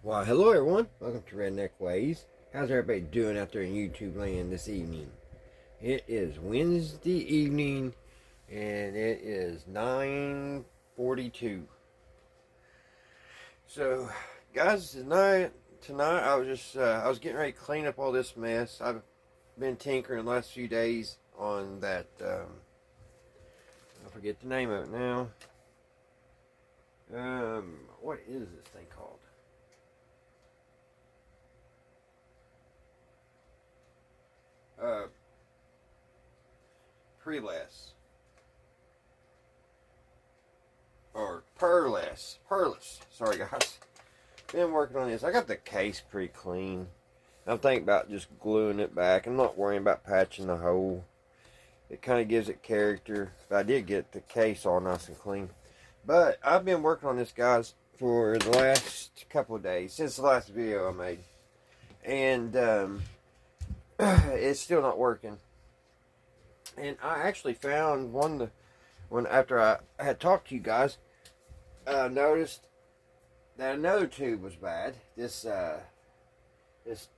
Well, hello everyone. Welcome to Redneck Ways. How's everybody doing out there in YouTube land this evening? It is Wednesday evening, and it is 9:42. So, guys, tonight I was getting ready to clean up all this mess. I've been tinkering the last few days on that. I forget the name of it now. What is this thing called? Preless or Perless. Sorry, guys. Been working on this. I got the case pretty clean. I'm thinking about just gluing it back. I'm not worrying about patching the hole. It kind of gives it character. But I did get the case all nice and clean. But I've been working on this, guys, for the last couple of days since the last video I made, and it's still not working. And I actually found when after I had talked to you guys, I noticed that another tube was bad. This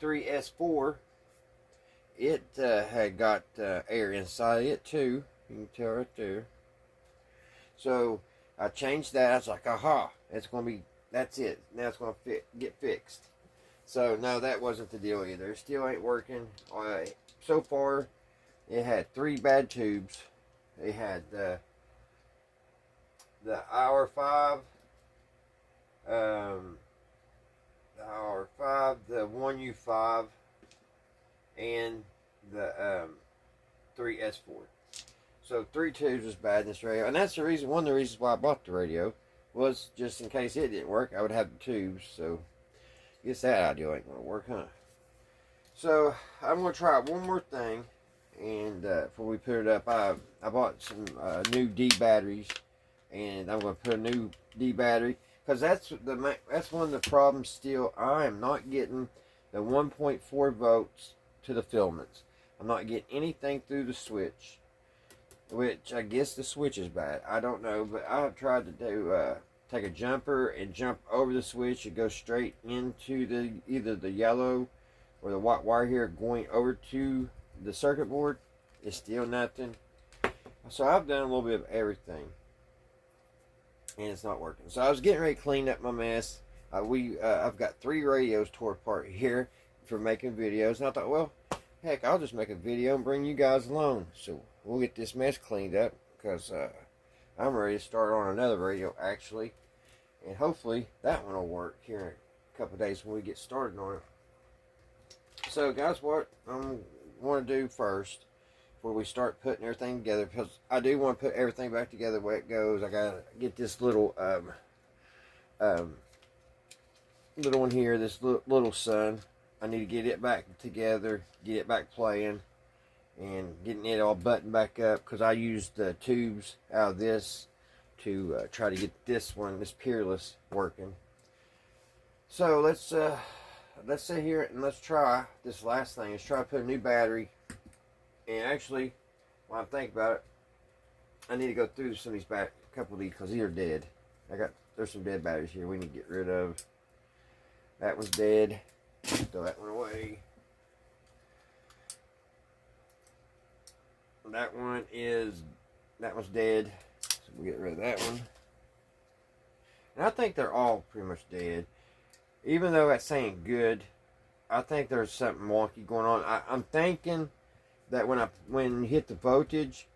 3S4, it had got air inside it too. You can tell right there. So I changed that. I was like, aha, that's it. Now it's gonna get fixed. So no, that wasn't the deal either. It still ain't working. So far, it had 3 bad tubes. It had the hour 5, the 1U5, and the 3S4. So 3 tubes was bad in this radio, and that's one of the reasons why I bought the radio, was just in case it didn't work, I would have the tubes. So I guess that idea ain't gonna work, huh? So I'm gonna try one more thing, and before we put it up, I bought some new D batteries, and I'm gonna put a new D battery, because that's one of the problems still. I am not getting the 1.4 volts to the filaments. I'm not getting anything through the switch, which I guess the switch is bad. I don't know, but I have tried to do take a jumper and jump over the switch and go straight into either the yellow or the white wire here going over to the circuit board. It's still nothing. So I've done a little bit of everything, and it's not working. So I was getting ready to clean up my mess. I've got 3 radios tore apart here for making videos, and I thought, well, heck, I'll just make a video and bring you guys along. So we'll get this mess cleaned up, because I'm ready to start on another radio actually, and hopefully that one will work here in a couple of days when we get started on it. So guys, what I'm want to do first, before we start putting everything together, because I do want to put everything back together the way it goes. I gotta get this little little one here, this little sun. I need to get it back together, get it back playing, and getting it all buttoned back up, because I used the tubes out of this to try to get this Peerless, working. So let's sit here and let's try this last thing. Let's try to put a new battery. And actually, when I think about it, I need to go through some of these a couple of these, because these are dead. There's some dead batteries here we need to get rid of. That one's dead. Throw that one away. That one's dead. So we'll get rid of that one. And I think they're all pretty much dead. Even though that's saying good, I think there's something wonky going on. I'm thinking that when you hit the voltage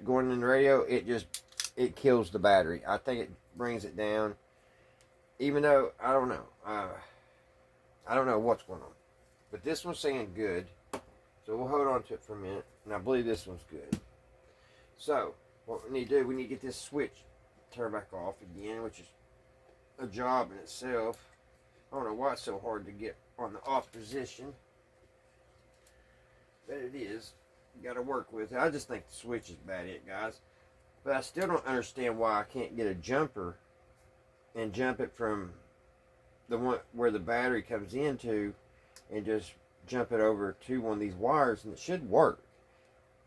going in the radio, it kills the battery. I think it brings it down. Even though I don't know. I don't know what's going on. But this one's saying good. So we'll hold on to it for a minute. And I believe this one's good. So what we need to do, we need to get this switch turned back off again, which is a job in itself. I don't know why it's so hard to get on the off position, but it is. You got to work with it. I just think the switch is about it, guys. But I still don't understand why I can't get a jumper and jump it from the one where the battery comes into, and just jump it over to one of these wires, and it should work,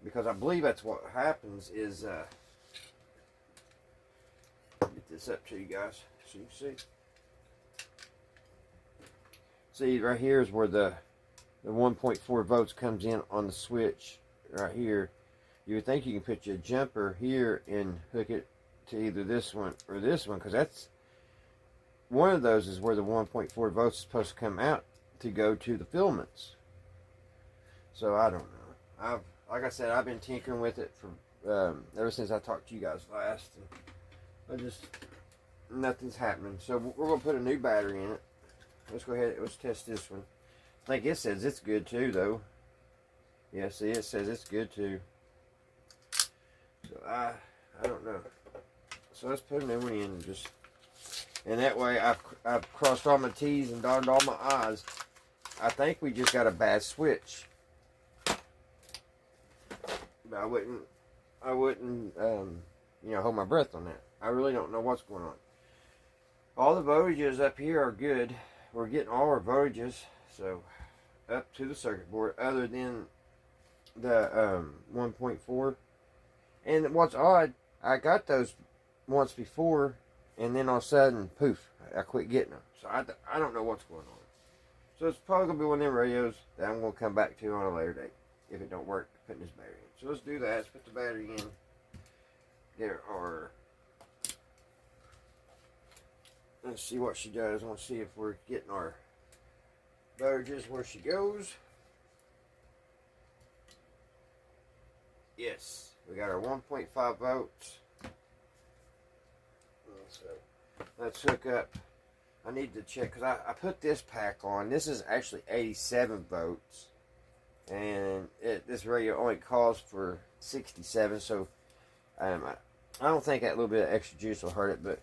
because I believe that's what happens. Is get this up to you guys so you can see. See, right here is where the 1.4 volts comes in on the switch right here. You would think you can put your jumper here and hook it to either this one or this one, because that's one of those is where the 1.4 volts is supposed to come out to go to the filaments. So I don't know. Like I said, I've been tinkering with it for ever since I talked to you guys last. Nothing's happening. So we're gonna put a new battery in it. Let's go ahead. Let's test this one. I think it says it's good too, though. Yeah, see, it says it's good too. So I don't know. So let's put a new one in, and that way I've crossed all my T's and dotted all my I's. I think we just got a bad switch. But I wouldn't hold my breath on that. I really don't know what's going on. All the voltages up here are good. We're getting all our voltages, so up to the circuit board, other than the 1.4. And what's odd, I got those once before, and then all of a sudden, poof, I quit getting them. So I don't know what's going on. So it's probably going to be one of them radios that I'm going to come back to on a later date if it don't work, putting this battery in. So let's do that. Let's put the battery in. There are... Let's see what she does. I want to see if we're getting our voltages where she goes. Yes, we got our 1.5 volts. So let's hook up. I need to check because I put this pack on. This is actually 87 volts, and this radio only calls for 67. So I don't think that little bit of extra juice will hurt it, but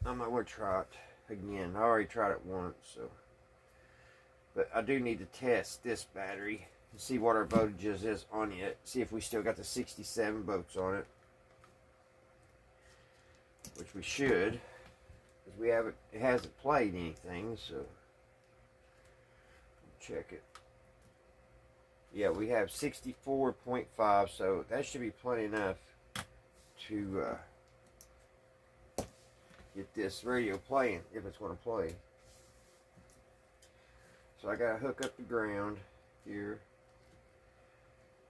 I'm not going to try it again. I already tried it once, so. But I do need to test this battery and see what our voltages is on it. See if we still got the 67 volts on it, which we should, because it hasn't played anything. So check it. Yeah, we have 64.5, so that should be plenty enough to get this radio playing, if it's going to play. So I got to hook up the ground here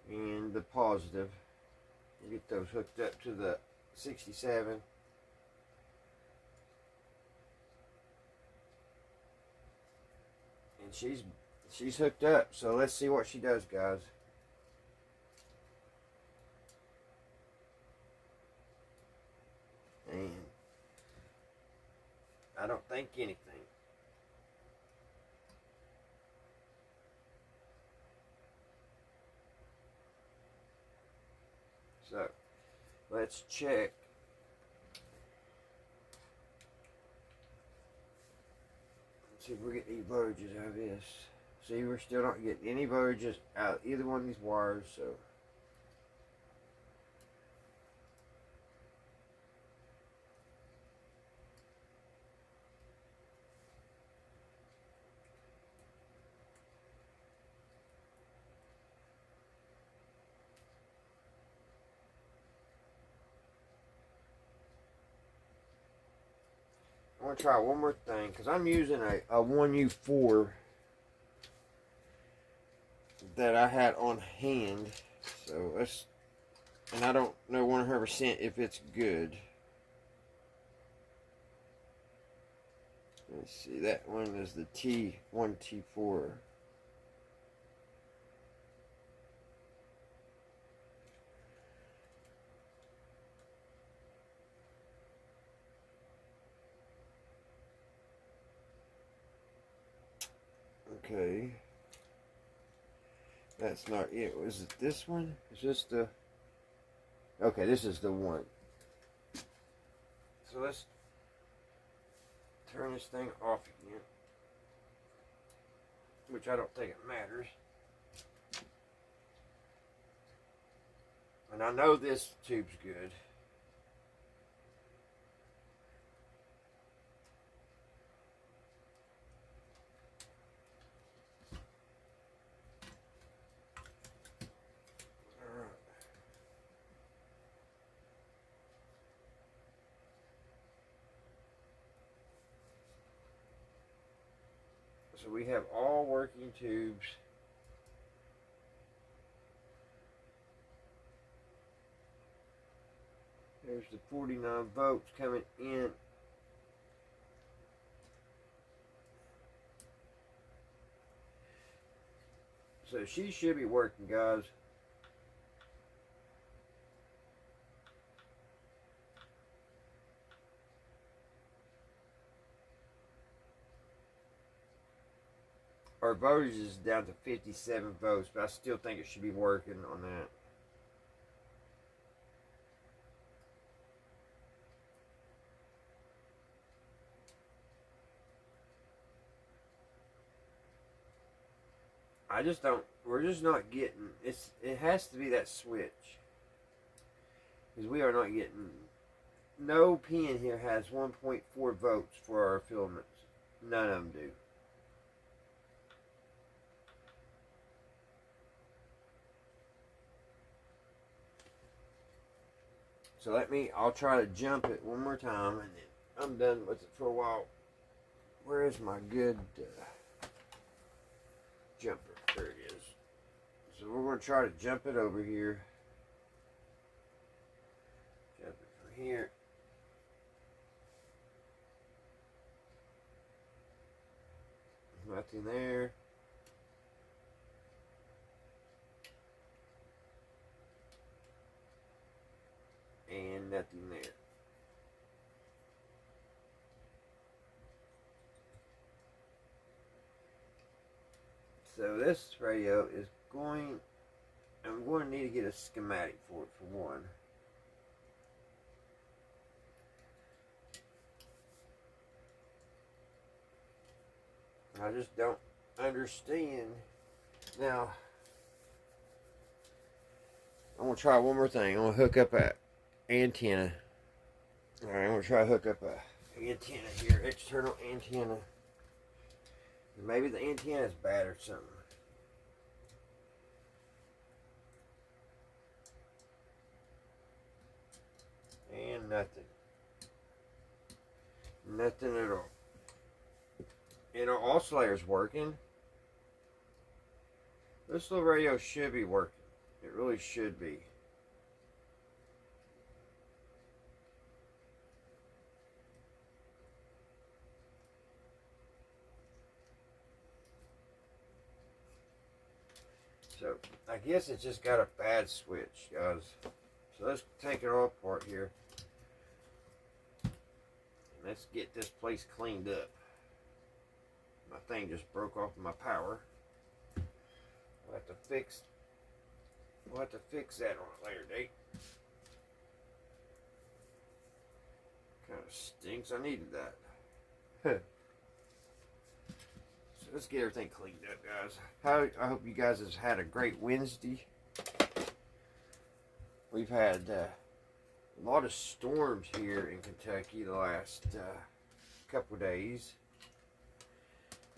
and the positive and get those hooked up to the 67. And she's hooked up, so let's see what she does, guys. And I don't think anything. So let's check. Let's see if we get any voltages out of this. See, we're still not getting any voltages out of either one of these wires, so. I want to try one more thing, because I'm using a 1U4 that I had on hand. So and I don't know 100% if it's good. Let's see, that one is the T1T4. Okay, that's not it. Was it this one? Is this the... Okay, this is the one. So let's turn this thing off again, which I don't think it matters. And I know this tube's good. So we have all working tubes. There's the 49 volts coming in. So she should be working, guys. Our voltage is down to 57 volts, but I still think it should be working on that. I just don't, we're just not getting, it has to be that switch. Because we are not getting, no pin here has 1.4 volts for our filaments. None of them do. So I'll try to jump it one more time and then I'm done with it for a while. Where is my good jumper? There it is. So we're going to try to jump it over here. Jump it from here. Nothing there. And nothing there. So this radio is going, I'm going to need to get a schematic for it for one. I just don't understand. Now, I'm going to try one more thing. I'm going to hook up an antenna. Alright, I'm going to try to hook up a antenna here, external antenna. Maybe the antenna is bad or something. And nothing. Nothing at all. And our oscillator's working. This little radio should be working. It really should be. So, I guess it's just got a bad switch, guys. So let's take it all apart here. Let's get this place cleaned up. My thing just broke off my power. We'll have to fix that on a later date. Kind of stinks. I needed that. So let's get everything cleaned up, guys. I hope you guys have had a great Wednesday. We've had a lot of storms here in Kentucky the last couple days.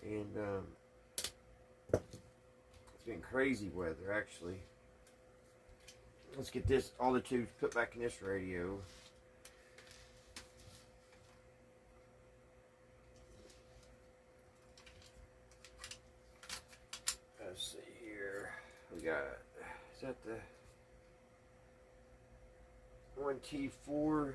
And it's been crazy weather, actually. Let's get all the tubes put back in this radio. Let's see here. We got, is that the 1T4?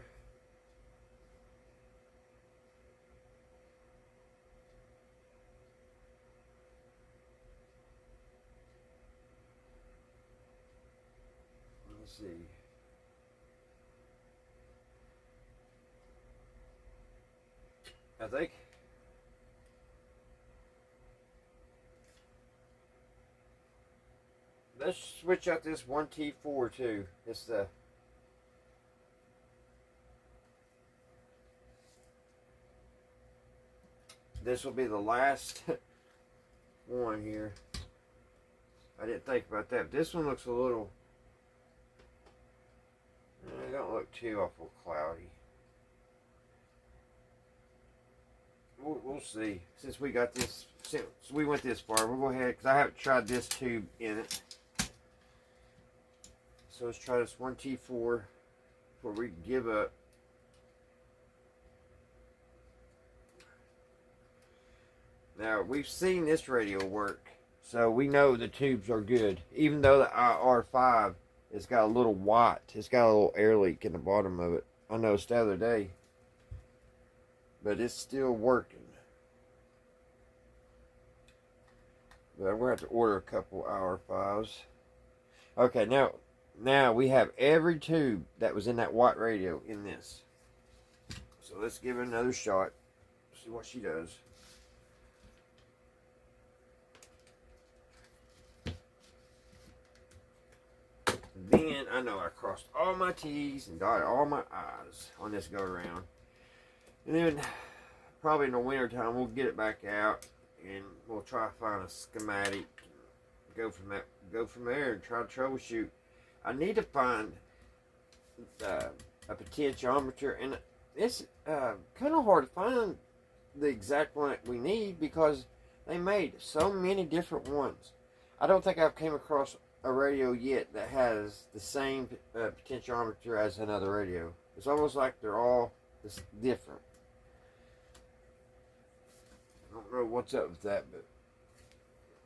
Let's see. I think let's switch out this 1T4 too. It's the this will be the last one here. I didn't think about that. This one looks a little, it don't look too awful cloudy. We'll see. Since we got this, since we went this far, we'll go ahead, because I haven't tried this tube in it. So let's try this 1T4 before we give up. Now, we've seen this radio work, so we know the tubes are good. Even though the R5, it's got a little white, it's got a little air leak in the bottom of it. I noticed the other day. But it's still working. But I'm going to have to order a couple R5s. Okay, now we have every tube that was in that white radio in this. So let's give it another shot. See what she does. Then I know I crossed all my T's and dotted all my I's on this go around. And then probably in the winter time we'll get it back out and we'll try to find a schematic. Go from there and try to troubleshoot. I need to find a potentiometer, and it's kind of hard to find the exact one that we need because they made so many different ones. I don't think I've came across a radio yet that has the same potentiometer as another radio. It's almost like they're all different. I don't know what's up with that, but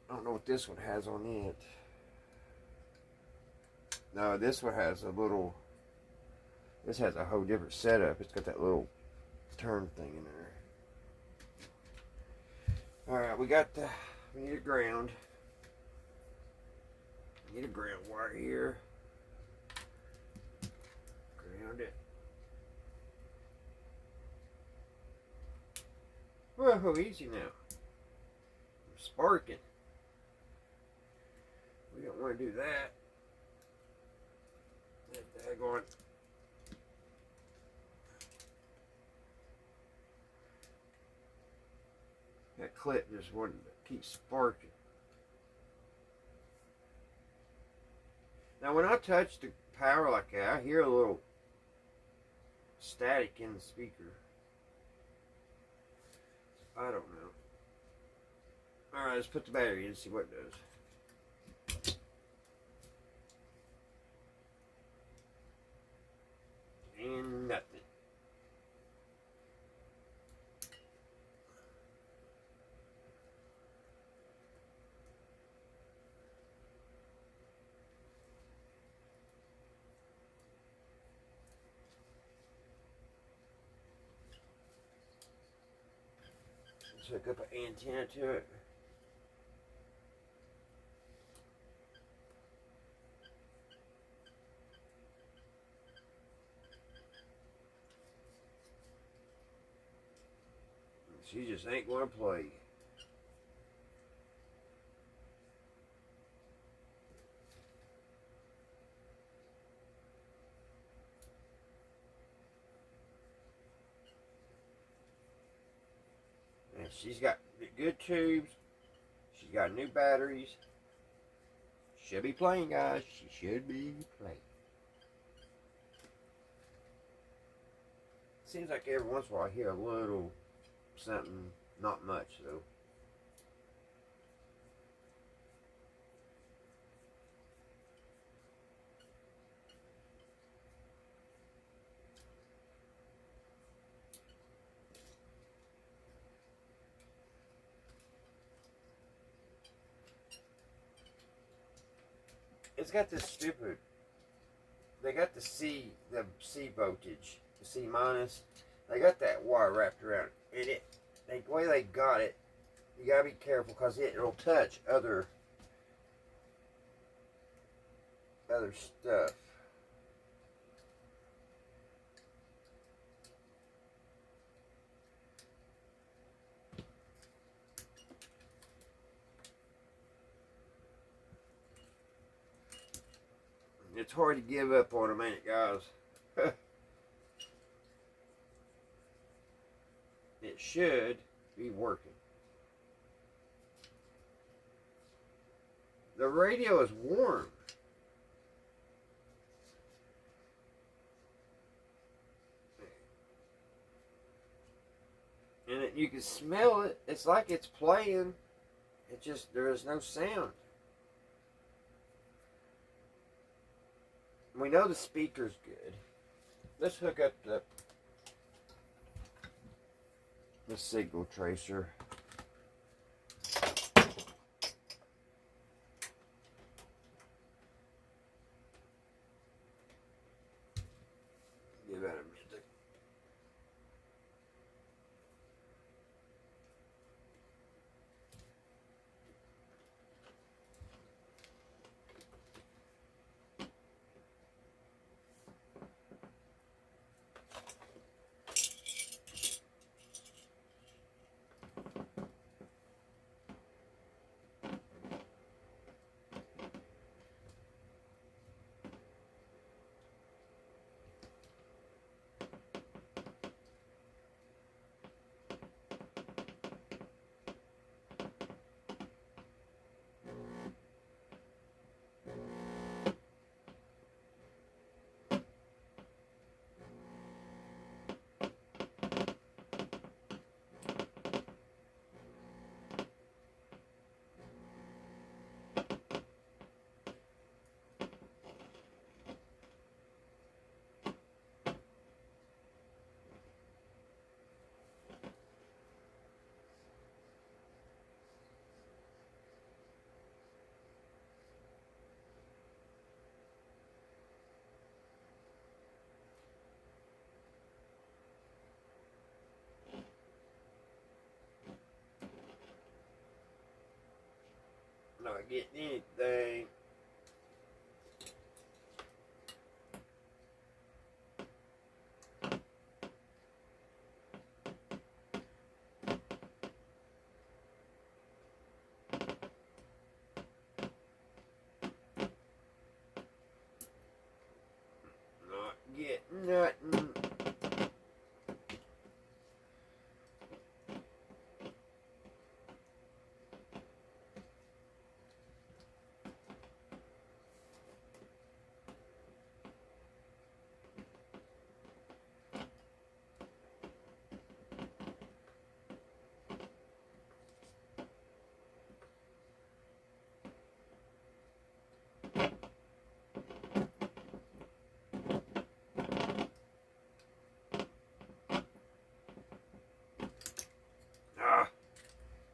I don't know what this one has on it. No, this one has a little. This has a whole different setup. It's got that little turn thing in there. Alright, we need a ground. We need a ground wire here. Ground it. Whoa, easy now. I'm sparking. We don't want to do that. That going. That clip just wanted to keep sparking. Now when I touch the power like that, I hear a little static in the speaker. I don't know. Alright, let's put the battery in and see what it does. And nothing. Let's hook up an antenna to it. She just ain't going to play. And she's got good tubes. She's got new batteries. Should be playing, guys. She should be playing. Seems like every once in a while I hear a little something, not much though. It's got this stupid. They got the C voltage, the C minus. They got that wire wrapped around it. And the way they got it, you gotta be careful because it'll touch other stuff. It's hard to give up on them, ain't it, guys? It should be working. The radio is warm. And you can smell it. It's like it's playing. It just, there is no sound. We know the speaker's good. Let's hook up the signal tracer. Not getting anything. Not getting nothing.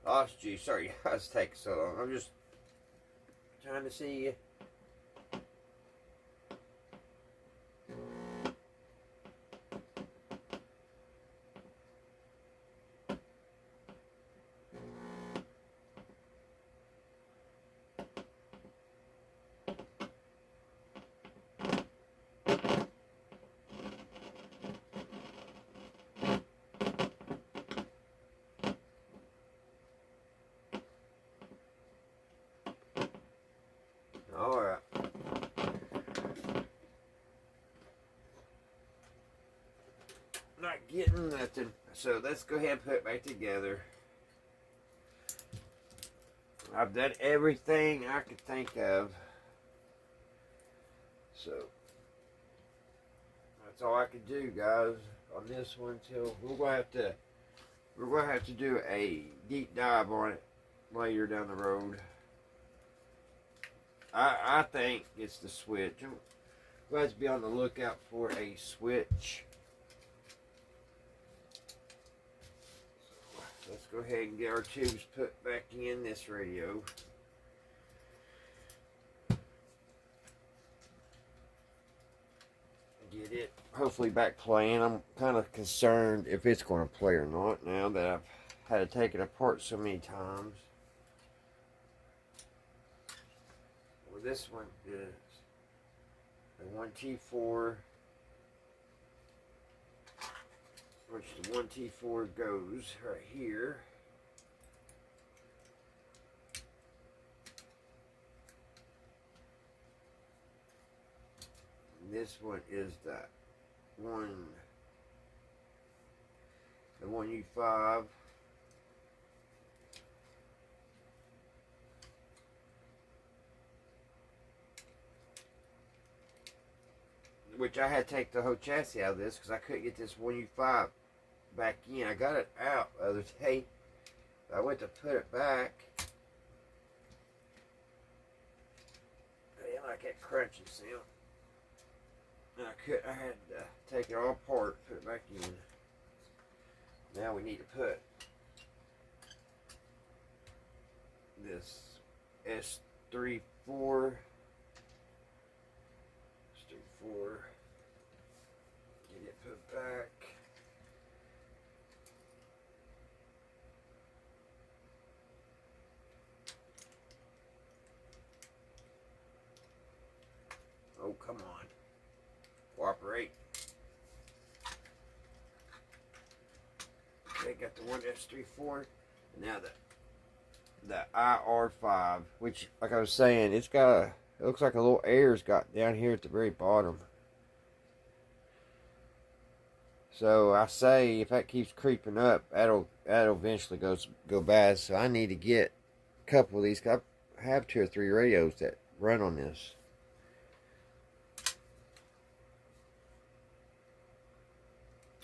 Lost you. Sorry, guys, taking so long. I'm just trying to see you. Alright. Not getting nothing. So let's go ahead and put it back together. I've done everything I could think of. So that's all I could do, guys, on this one. Till we're gonna have to do a deep dive on it later down the road. I think it's the switch. We'll have to be on the lookout for a switch. So let's go ahead and get our tubes put back in this radio. Get it hopefully back playing. I'm kind of concerned if it's going to play or not now that I've had to take it apart so many times. This one is the 1T4, which the 1T4 goes right here. And this one is the 1U5. Which I had to take the whole chassis out of this because I couldn't get this 1U5 back in. I got it out the other day. I went to put it back. I didn't like that crunching sound. And I had to take it all apart, put it back in. Now we need to put this S34. Get it put back. Oh, come on. Cooperate. Okay, got the one S34. Now the IR5, which, like I was saying, it's got a, it looks like a little air's got down here at the very bottom. So I say if that keeps creeping up, that'll eventually go bad. So I need to get a couple of these. I have 2 or 3 radios that run on this.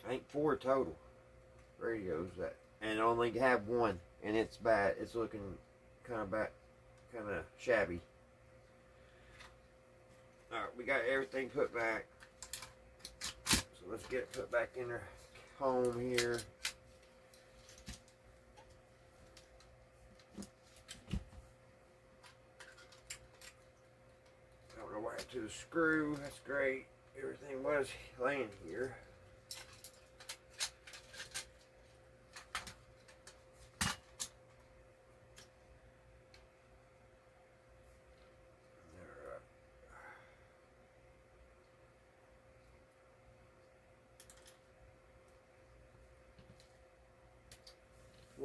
I think 4 total radios that, and only have one, and it's bad. It's looking kind of shabby. All right, we got everything put back. So let's get it put back in their home here. I don't know why I had to the screw. That's great. Everything was laying here.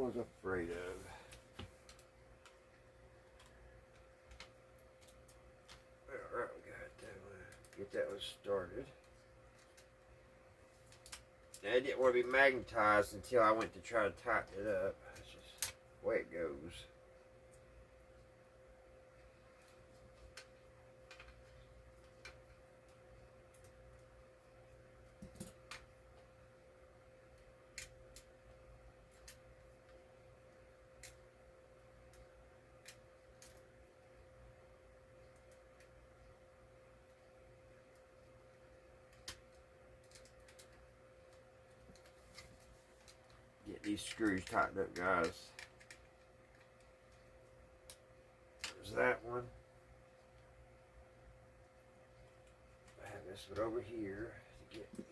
was afraid of. Alright, we got that one. Get that one started. Now, I didn't want to be magnetized until I went to try to tighten it up. That's just the way it goes. Get these screws tightened up, guys. There's that one. I have this one over here to get in.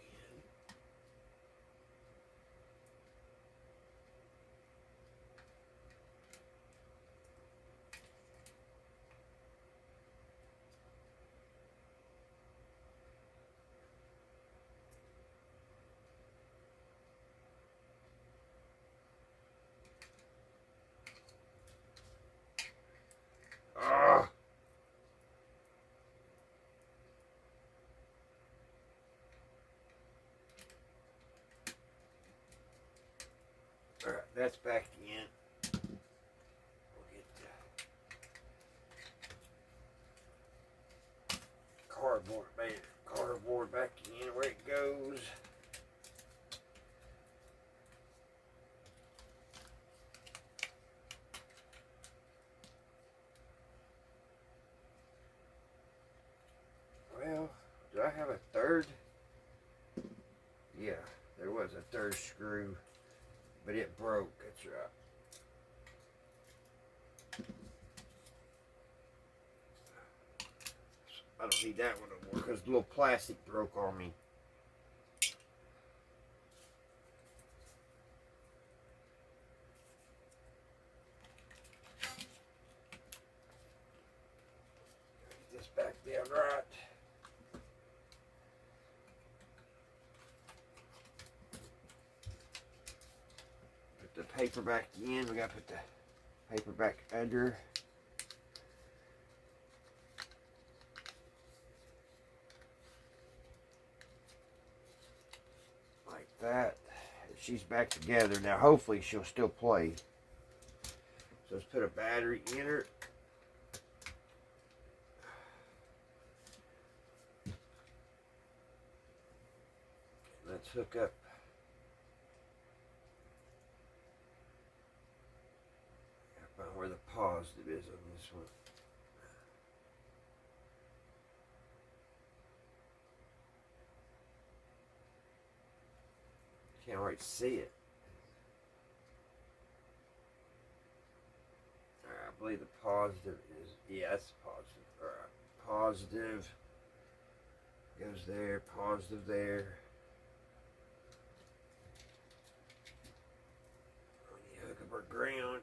Ah! Alright, that's back in. We'll get the cardboard back in where it goes. Well, do I have a third? Yeah, there was a third screw, but it broke. That's right. I don't need that one no more because the little plastic broke on me. Get this back down right. Put the paper back in. We gotta put the paper back under. Like that. She's back together. Now hopefully she'll still play. So let's put a battery in her. Let's hook up. Find where the positive is on this one. Can't wait to see it. Alright, I believe the positive is, yeah, that's positive. Alright, positive goes there, positive there. We need to hook up our ground.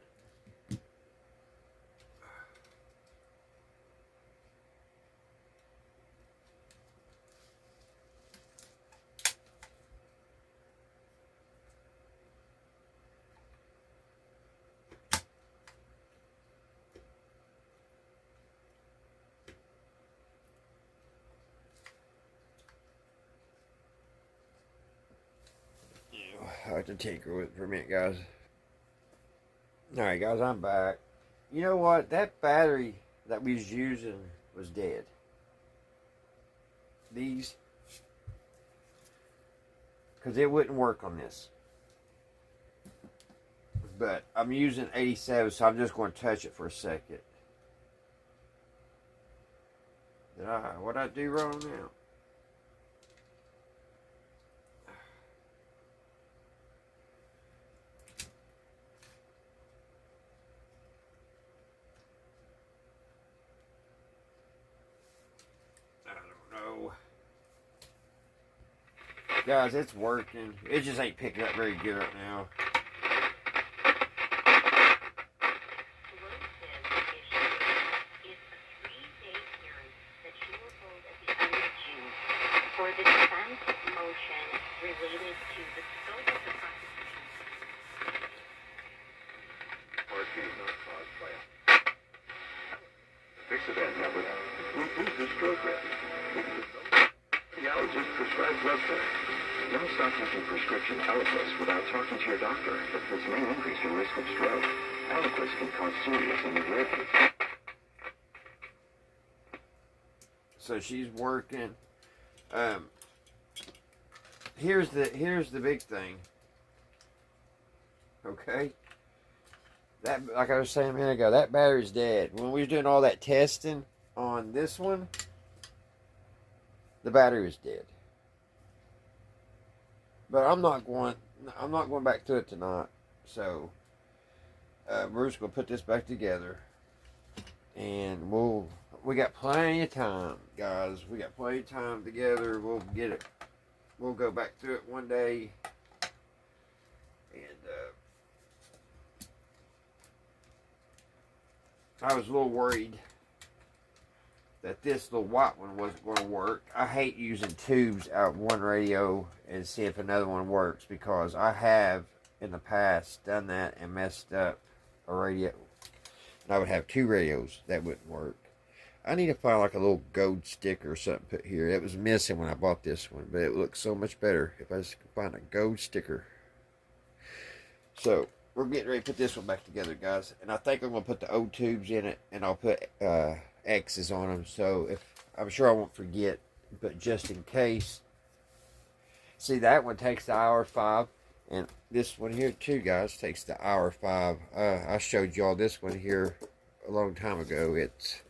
I have to tinker with it for a minute, guys. Alright, guys, I'm back. You know what? That battery that we was using was dead. These. Because it wouldn't work on this. But I'm using 87, so I'm just going to touch it for a second. What'd I do wrong now? Guys, it's working. It just ain't picking up very good right now. stop taking prescription Eliquis without talking to your doctor if this may increase your risk of stroke. Eliquis can cause serious immediate. So she's working. Here's the big thing. Okay. That, like I was saying a minute ago, that battery's dead. When we were doing all that testing on this one, the battery was dead. But I'm not going back to it tonight. So we're just gonna put this back together, and we got plenty of time, guys. We got plenty of time together. We'll get it. We'll go back through it one day, and I was a little worried that this little white one wasn't going to work. I hate using tubes out of one radio and see if another one works, because I have in the past done that and messed up a radio. And I would have two radios that wouldn't work. I need to find like a little gold sticker or something put here. It was missing when I bought this one, but it looks so much better if I just could find a gold sticker. So we're getting ready to put this one back together, guys. And I think I'm going to put the old tubes in it, and I'll put X's on them. So if I'm sure I won't forget, but just in case. See, that one takes the hour 5. And this one here too, guys, takes the hour 5. I showed y'all this one here a long time ago. It's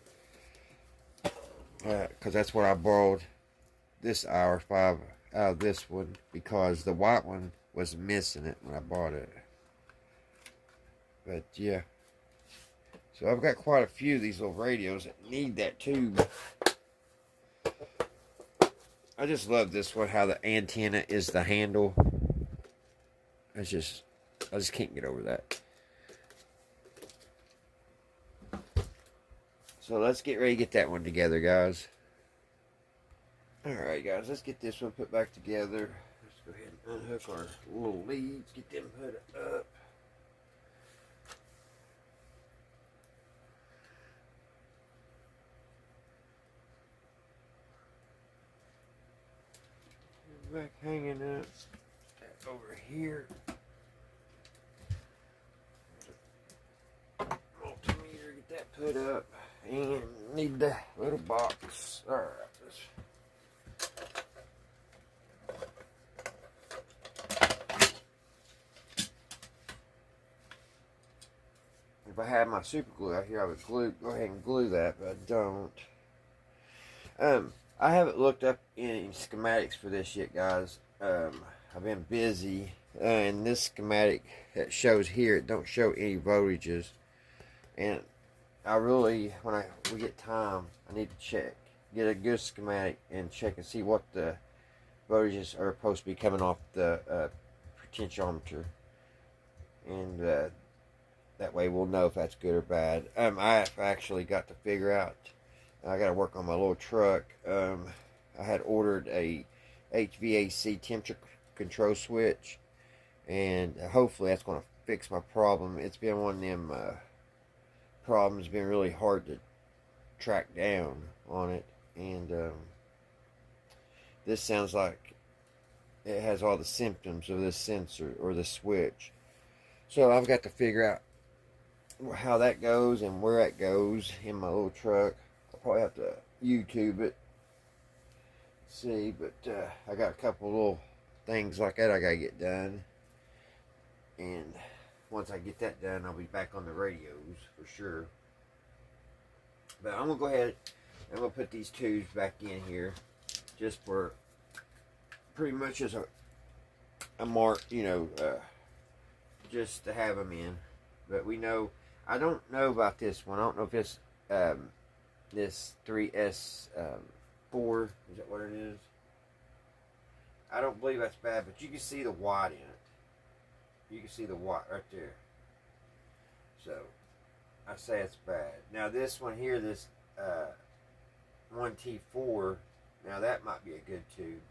because that's what I borrowed this hour 5 out of this one, because the white one was missing it when I bought it. But yeah, so I've got quite a few of these little radios that need that tube. I just love this one, how the antenna is the handle. I just can't get over that. So let's get ready to get that one together, guys. Alright, guys, let's get this one put back together. Let's go ahead and unhook our little leads, get them put up. Back hanging up over here. Multimeter, get that put up. And need the little box. Alright. If I had my super glue out here, I would go ahead and glue that, but I don't. I haven't looked up any schematics for this yet, guys. I've been busy, and this schematic that shows here, it don't show any voltages, and I really, when we get time, I need to get a good schematic and check and see what the voltages are supposed to be coming off the potentiometer, and that way we'll know if that's good or bad. I've actually got to figure out. I got to work on my little truck. I had ordered a HVAC temperature control switch, and hopefully that's going to fix my problem. It's been one of them problems, been really hard to track down on it, and this sounds like it has all the symptoms of this sensor or the switch. So I've got to figure out how that goes and where that goes in my little truck. I'll probably have to YouTube it, see, but I got a couple little things like that I gotta get done, and once I get that done, I'll be back on the radios for sure. But I'm gonna go ahead and I'm gonna put these tubes back in here, just for pretty much as a mark, you know, just to have them in. But we know, I don't know about this one. I don't know if it's this 3S 4, is that what it is? I don't believe that's bad, but you can see the watt in it. You can see the watt right there. So I say it's bad. Now this one here, this 1T4, now that might be a good tube.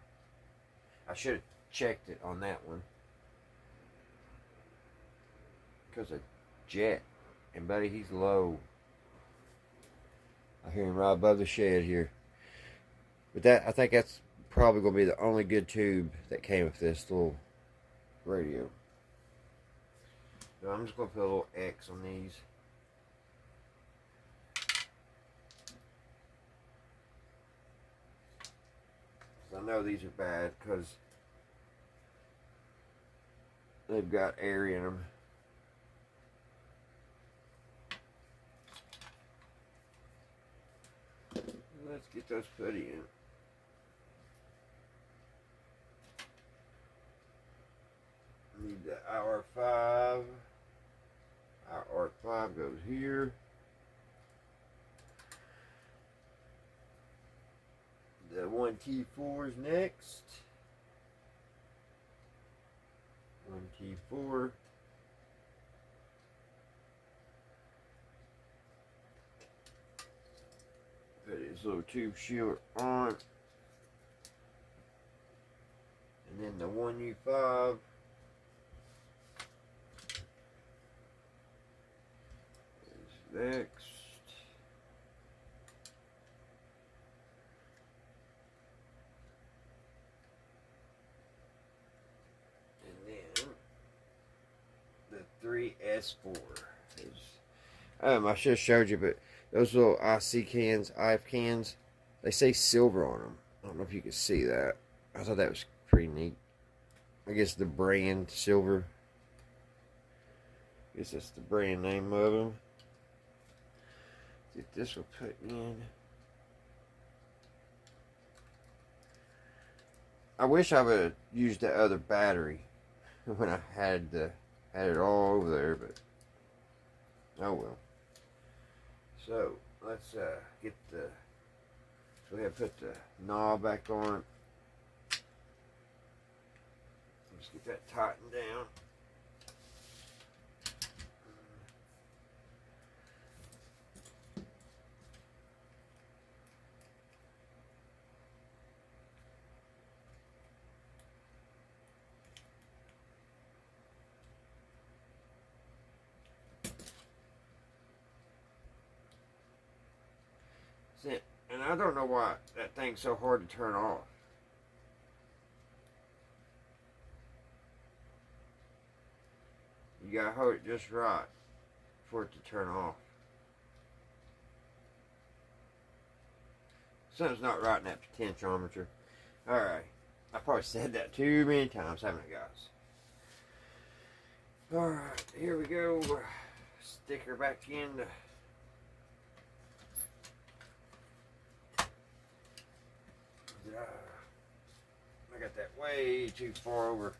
I should have checked it on that one, because of Jet, and buddy, he's low. I hear him right above the shed here. But that, I think that's probably going to be the only good tube that came with this little radio. So I'm just going to put a little X on these. I know these are bad because they've got air in them. Let's get those put in. Need the R5. Our R5 goes here. The 1T4 is next. 1T4. Put his little tube shield on. And then the 1U5. Is next. The 3S4 is, I should have showed you, but those little IC cans, IF cans, they say silver on them. I don't know if you can see that. I thought that was pretty neat. I guess the brand silver. I guess that's the brand name of them. Get this will put in. I wish I would have used that other battery when I had it all over there, but oh well. So let's get the, so we have to put the knob back on. Let's get that tightened down. And I don't know why that thing's so hard to turn off. You gotta hold it just right for it to turn off. Something's not right in that potentiometer. Alright. I probably said that too many times, haven't I, guys? Alright, here we go. Stick her back in. I got that way too far over.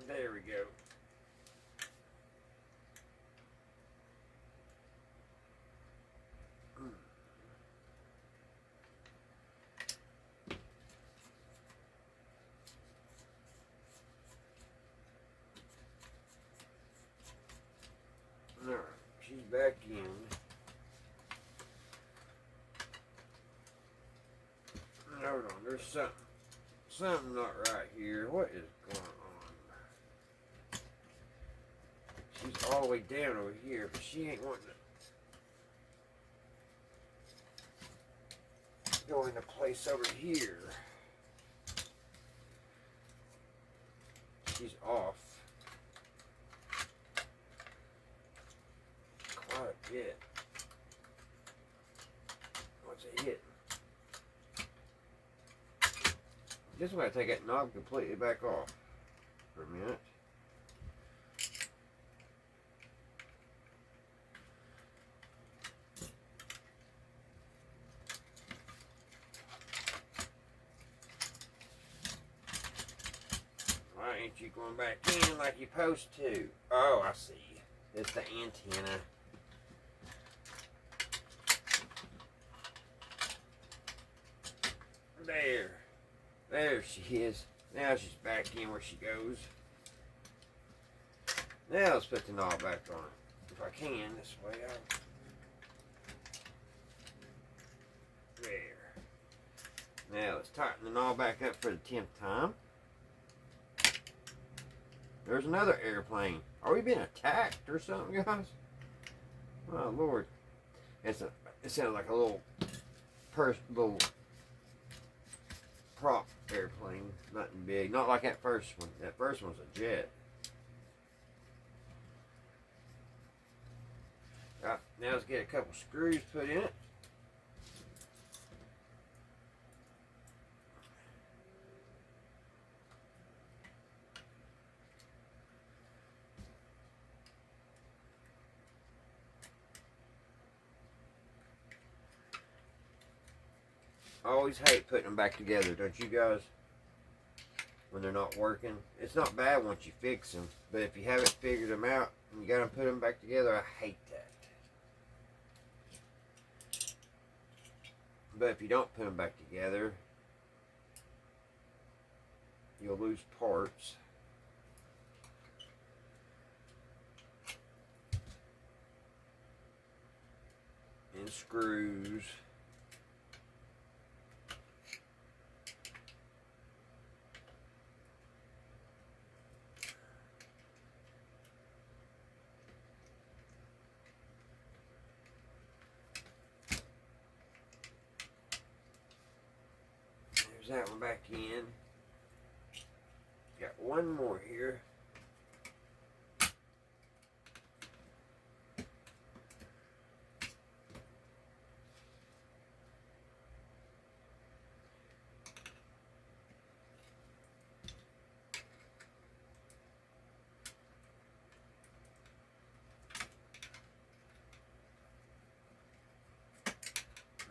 There we go. Alright, she's back in. Hold on, there's something not right here. What is going on? She's all the way down over here, but she ain't wanting to go into place over here. She's off. Quite a bit. What's it hitting? Just want to take that knob completely back off for a minute. Why ain't you going back in like you're supposed to? Oh, I see. It's the antenna. There. There she is. Now she's back in where she goes. Now let's put the knob back on. If I can, this way out. There. Now let's tighten the knob back up for the 10th time. There's another airplane. Are we being attacked or something, guys? Oh Lord. It sounds like a little prop airplane. Nothing big. Not like that first one. That first one was a jet. Alright, now let's get a couple screws put in it. I always hate putting them back together, don't you guys? When they're not working. It's not bad once you fix them, but if you haven't figured them out and you gotta put them back together, I hate that. But if you don't put them back together, you'll lose parts. And screws. There's that one back in. Got one more here.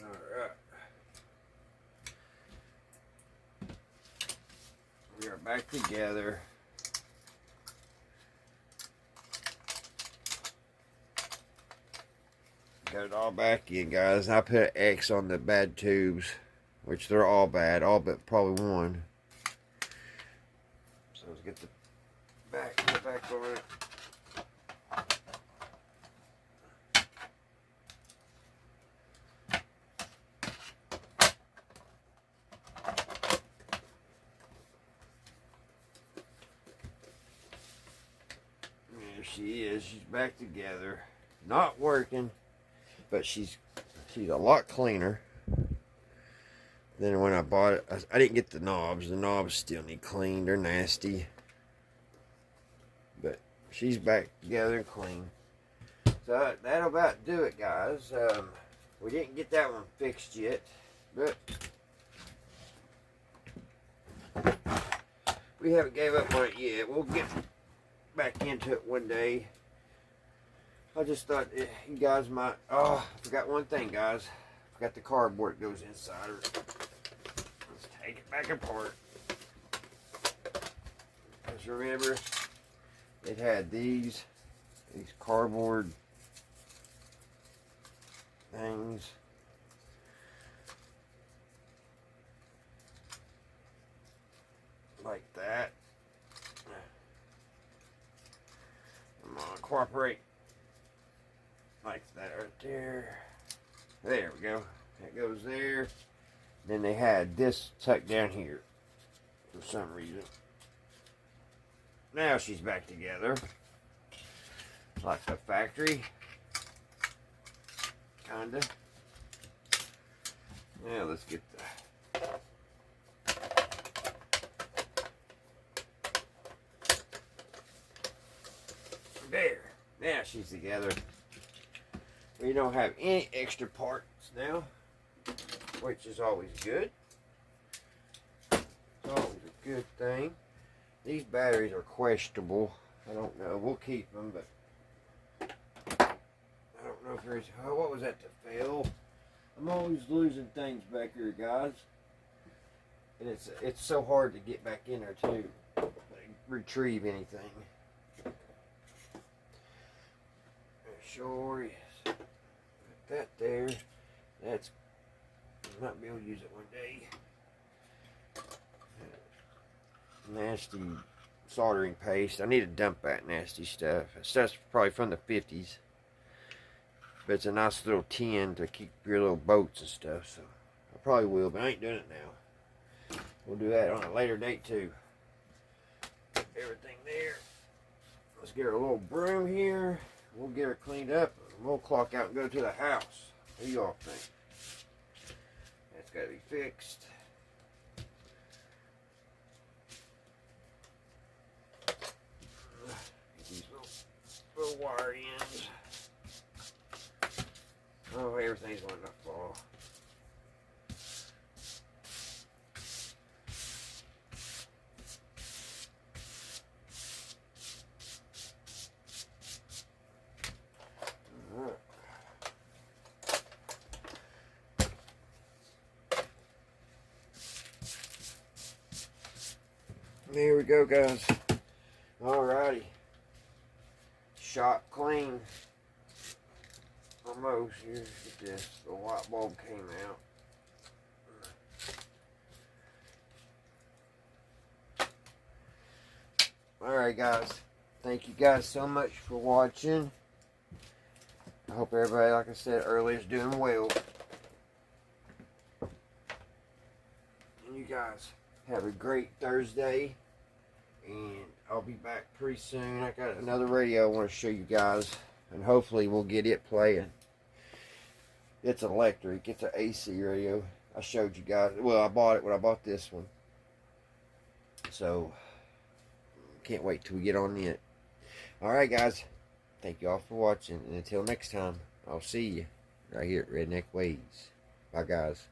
Alright. We are back together. Got it all back in, guys. I put an X on the bad tubes, which they're all bad, all but probably one. So let's get the back on it. There she is. She's back together. Not working, but she's a lot cleaner than when I bought it. I didn't get the knobs. The knobs still need cleaned. They're nasty. But she's back together and clean. So that'll about do it, guys. We didn't get that one fixed yet, but we haven't gave up on it yet. We'll get back into it one day. I just thought you guys might. Oh, I forgot one thing, guys. I forgot the cardboard that goes inside of it. Let's take it back apart. Just remember, it had these cardboard things. Like that. Come on, cooperate. Like that right there. There we go. That goes there. Then they had this tucked down here for some reason. Now she's back together. Like the factory. Kinda. Now let's get the there. Now she's together. We don't have any extra parts now, which is always good. It's always a good thing. These batteries are questionable. I don't know. We'll keep them, but I don't know if there's. Oh, what was that to fail? I'm always losing things back here, guys, and it's so hard to get back in there too. Like, retrieve anything. It sure is. Put that there. That's. I might be able to use it one day. Nasty soldering paste. I need to dump that nasty stuff. Stuff's probably from the 50s. But it's a nice little tin to keep your little boats and stuff. So I probably will, but I ain't doing it now. we'll do that on a later date too. Everything there. Let's get our little broom here. We'll get her cleaned up. We'll clock out and go to the house. What do y'all think? That's got to be fixed. Get these little wire ends. Oh, everything's going to fall. There we go, guys. Alrighty. Shot clean. Almost. Here's this. The light bulb came out. Alright, guys. Thank you guys so much for watching. I hope everybody, like I said earlier, is doing well. And you guys have a great Thursday. And I'll be back pretty soon. I got another radio I want to show you guys. And hopefully we'll get it playing. It's electric. It's an AC radio. I showed you guys. Well, I bought it when I bought this one. So, can't wait till we get on it. Alright, guys. Thank you all for watching. And until next time, I'll see you right here at Redneck Ways. Bye, guys.